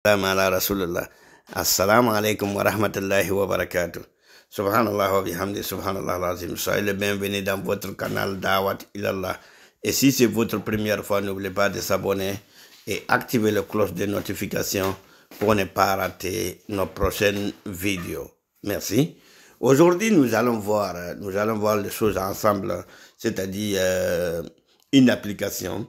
ala Rasulullah. Assalamu alaikum wa rahmatullahi wa barakatuh. Subhanallah wa bihamdi, subhanallah l'azim. Soyez le bienvenu dans votre canal Dawat Ilallah. Et si c'est votre première fois, n'oubliez pas de s'abonner et activer la cloche de notification pour ne pas rater nos prochaines vidéos. Merci. Aujourd'hui, nous allons voir les choses ensemble, c'est-à-dire une application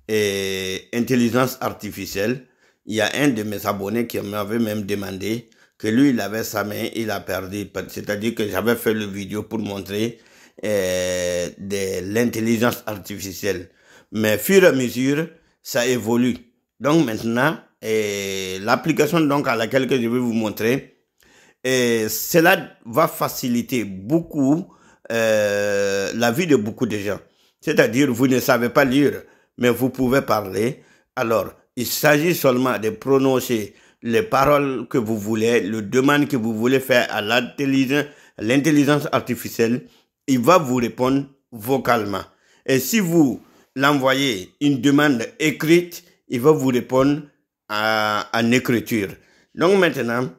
et intelligence artificielle. Il y a un de mes abonnés qui m'avait même demandé que lui, il avait sa main, il a perdu. C'est-à-dire que j'avais fait le vidéo pour montrer de l'intelligence artificielle. Mais fur et à mesure, ça évolue. Donc maintenant, l'application donc à laquelle que je vais vous montrer, cela va faciliter beaucoup la vie de beaucoup de gens. C'est-à-dire, vous ne savez pas lire, mais vous pouvez parler. Alors, il s'agit seulement de prononcer les paroles que vous voulez, les demandes que vous voulez faire à l'intelligence artificielle. Il va vous répondre vocalement. Et si vous l'envoyez une demande écrite, il va vous répondre en écriture. Donc maintenant,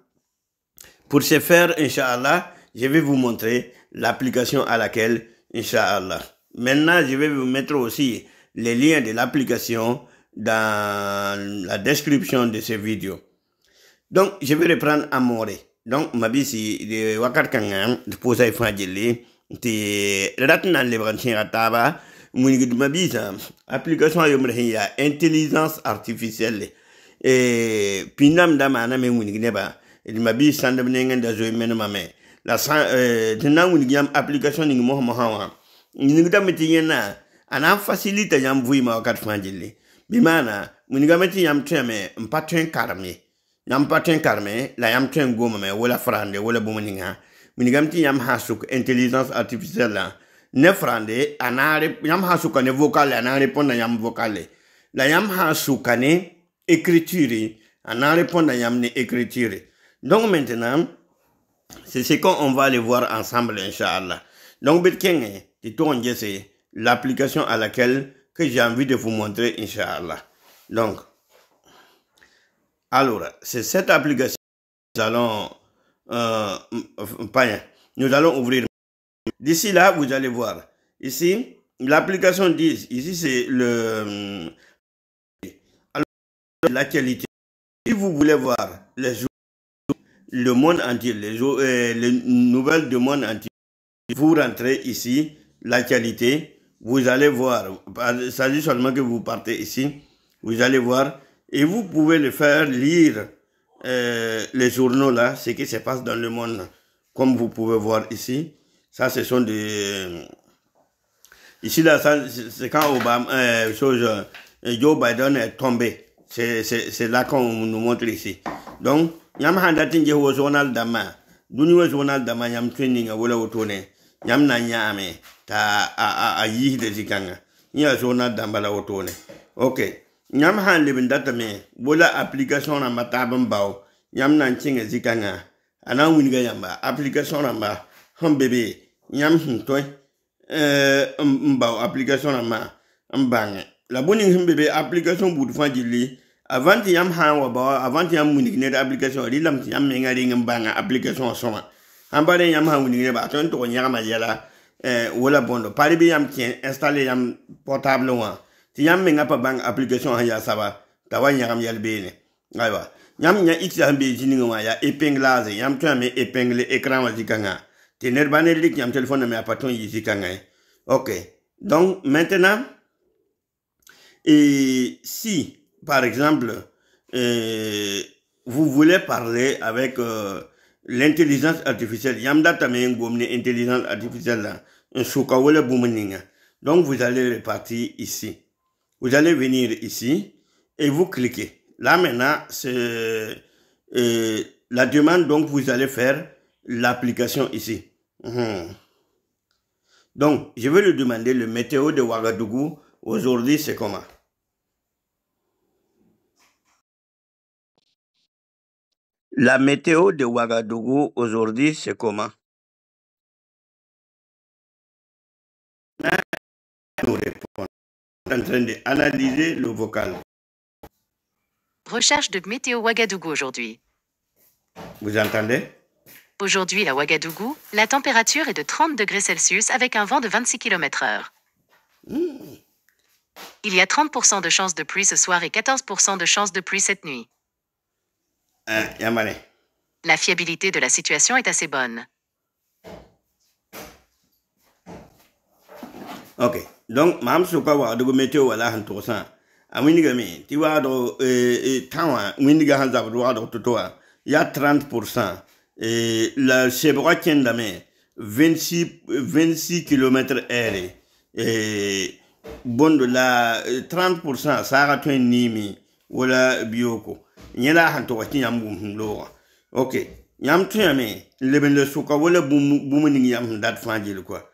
pour ce faire, Inch'Allah, je vais vous montrer l'application à laquelle, Inch'Allah. Maintenant, je vais vous mettre aussi les liens de l'application dans la description de ces vidéos. Donc, je vais reprendre à Moré. Donc, ma bisi de wakat kangam, de posa ifadjeli, te ratna le branchen ataba, munigid ma bisa, application yomrehiya, intelligence artificielle. Et pinam damana me munigideba, il m'a dit sandam nengen da zoe menamame. La tena munigam application ning mohawa. Ningdameti yena, ana facilite yam vuima wakat fadjeli. Bimana, munigameti yam treme, mpatren karme. Yam patren karme, la yam tren goma me, wala frande, wala bumaninga. Munigameti yam hasuk, intelligence artificielle la. Ne frande, yam hasuka ne vocale, ana répondre yam vocale. La yam hasuka ne écriture, ana répondre yam ne écriture. Donc maintenant, c'est ce qu'on va aller voir ensemble, Inch'Allah. Donc, Bitkenge, c'est l'application à laquelle que j'ai envie de vous montrer, Inch'Allah. Donc, alors, c'est cette application que nous allons ouvrir. D'ici là, vous allez voir. Ici, l'application dit, ici c'est l'actualité. Si vous voulez voir le monde entier, les nouvelles du monde entier, vous rentrez ici, l'actualité, vous allez voir. Il s'agit seulement que vous partez ici, vous allez voir. Et vous pouvez le faire lire les journaux là, ce qui se passe dans le monde. Comme vous pouvez voir ici. Ça, ce sont des... Ici là, c'est quand Obama, Joe Biden est tombé. C'est là qu'on nous montre ici. Donc, yam handatin je wo journal dama. Duni wo journal dama yam training wala wotone. Yam na nyame ta a yi de zikanga. Ya journal dama la wotone. OK. Nyam han libin data me bola application na matabam baw nyam nan chinga zikanga ana winiga yamba application na ma han bebe nyam hintoy mbaw application na ma mbang la boni bebe application budu fajili avant yam han wa baw avant yam winiga ne application ri lam yam me ngari ngambanga application soma ambare yam han winiga ba ton to nyama yala wala bondo pari bi yam tien installer yam portable wa ti yam me ngapa bang application ha ya saba tawa nyam yal bene aywa nyam nya itya be jini ngwa ya épinglage yam to me épingler écran wa zikanga ti nerbane lik yam téléphone me apaton yi zikanga. OK, donc maintenant et si par exemple vous voulez parler avec l'intelligence artificielle yam data me ngomne intelligence artificielle là un souka wala bumaninga, donc vous allez repartir ici. Vous allez venir ici et vous cliquez. Là maintenant, c'est la demande, donc vous allez faire l'application ici. Donc, je vais lui demander le météo de Ouagadougou. Aujourd'hui, c'est comment? La météo de Ouagadougou aujourd'hui, c'est comment? Nous répondons. En train d'analyser le vocal. Recherche de météo Ouagadougou aujourd'hui. Vous entendez? Aujourd'hui à Ouagadougou, la température est de 30 degrés Celsius avec un vent de 26 km/h. Il y a 30% de chances de pluie ce soir et 14% de chances de pluie cette nuit. Yamane. La fiabilité de la situation est assez bonne. Ok. Donc, mam suka wa de météo wala han to san. A winiga mi ti wa do tawa winiga han zabdu wa do totoa. Il y a 30%. Et la chebra kendame 26 km/h. Et bon de la 30% ça a tuen nimi wala bioko. Nyela han to wati yam bum lo. Ok. Yam tuen me leben le suka wala bum ni yam dat fanjil quoi.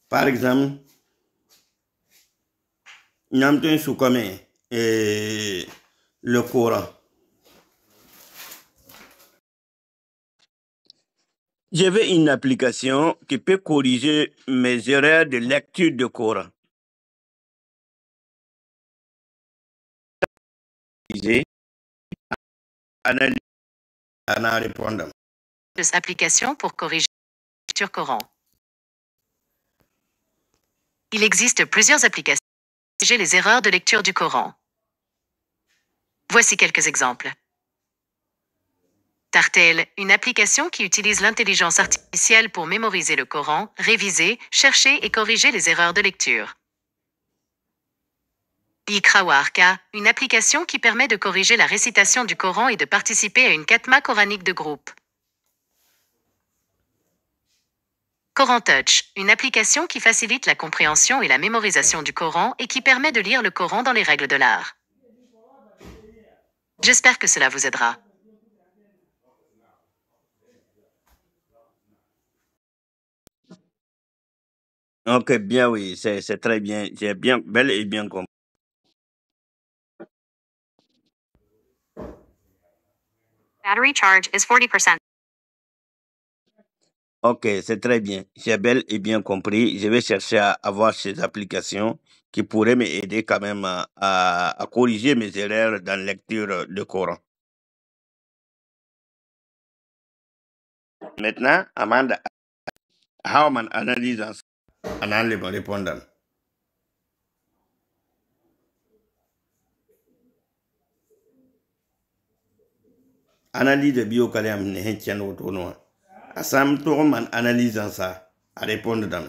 Par exemple, yam tuen suka me le Coran. J'avais une application qui peut corriger mes erreurs de lecture de Coran. Analyse, répondre. Cette application pour corriger la lecture Coran. Il existe plusieurs applications pour corriger les erreurs de lecture du Coran. Voici quelques exemples. Tartel, une application qui utilise l'intelligence artificielle pour mémoriser le Coran, réviser, chercher et corriger les erreurs de lecture. Ikrawarka, une application qui permet de corriger la récitation du Coran et de participer à une khatma coranique de groupe. Coran Touch, une application qui facilite la compréhension et la mémorisation du Coran et qui permet de lire le Coran dans les règles de l'art. J'espère que cela vous aidera. Ok, bien, oui, c'est très bien. J'ai bien, bel et bien compris. Battery charge is 40%. Ok, c'est très bien. J'ai bel et bien compris. Je vais chercher à avoir ces applications qui pourraient m'aider quand même à corriger mes erreurs dans la lecture de Coran. Maintenant, Amanda, how man analyse analyse répondant. Analyse bio-calem ne hentien autonoa. Asam to man analyse ça à répondre dans.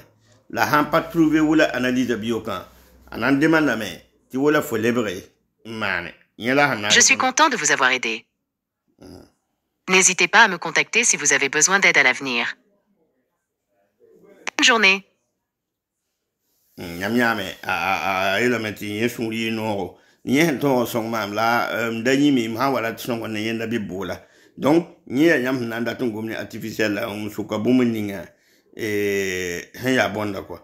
La han pas trouvé ou la analyse bio-can. Anan demande mais tu vois la faut libérer. Man. Je suis content de vous avoir aidé. N'hésitez pas à me contacter si vous avez besoin d'aide à l'avenir. Bonne journée. Nyame elementi yesuri no nyen to song mam la dani mi ma wala song ne yenda bi bola donc nye nyam nanda to ngomni artificiel la suka bumuninga hen ya bonda quoi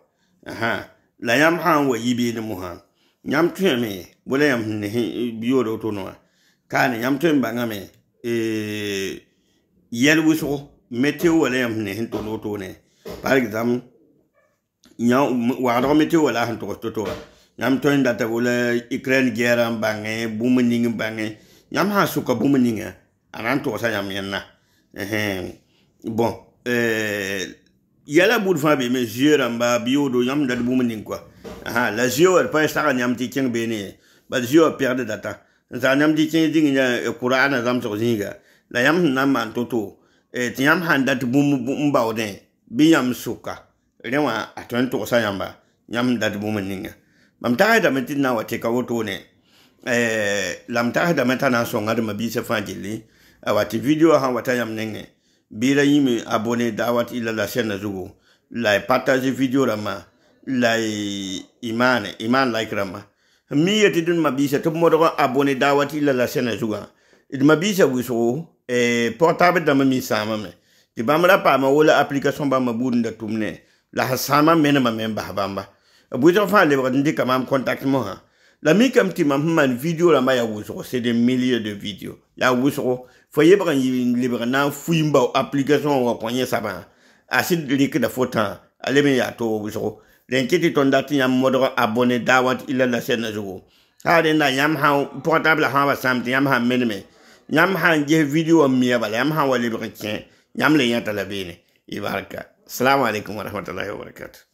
la yam han wa yibi ne mu han nyam tueme bola yam ne biyo do to no kan nyam tuem banga me yel wuso météo wala yam ne hin to no to ne par exemple wa météo wala han to to nyam to ndata wala Ukraine guerre bange bumuninga bange nyam ha suka bumuninga anan to sa yam yenna bon yala bout fa be me jeur amba biodo yam dal bumuning quoi la jeur pas ça nyam ti king bene ba jeur perdre data ça nyam ti king dinga Qur'an zam to zinga la yam nam man toto ti yam han dat bum bawden bi yam suka rewa aton to sa yamba yam dat bumuninga mam ta da metin na wate ka woto ne lam ta da metana so ngad ma bi se fanjili awati video ha wata yam nenge bila yimi abonné dawat ila la chaîne zugo la partager video rama la iman like rama mi yeti dun ma bi se to modo abonné dawat ila la chaîne zugo it ma bi se wiso portable da ma mi sama me ti bamra pa ma wala application ba ma bunda tumne la sama mena ma memba bamba buzo fa le ndi kam contact mo ha la mi kam ti man video rama ya wiso c'est des milliers de vidéos ya wiso foye ba yi libra na fuimba application wa kwanye saba asid lik da fotan aleme ya to wiso lenkiti ton dati ya modo abonné dawat ila la chaîne zugo hade na yam ha portable ha ba samti yam ha menme yam ha je video mi bala yam ha wali ba ken yam le yata la bene ibaraka assalamu alaikum wa rahmatullahi wa barakatuh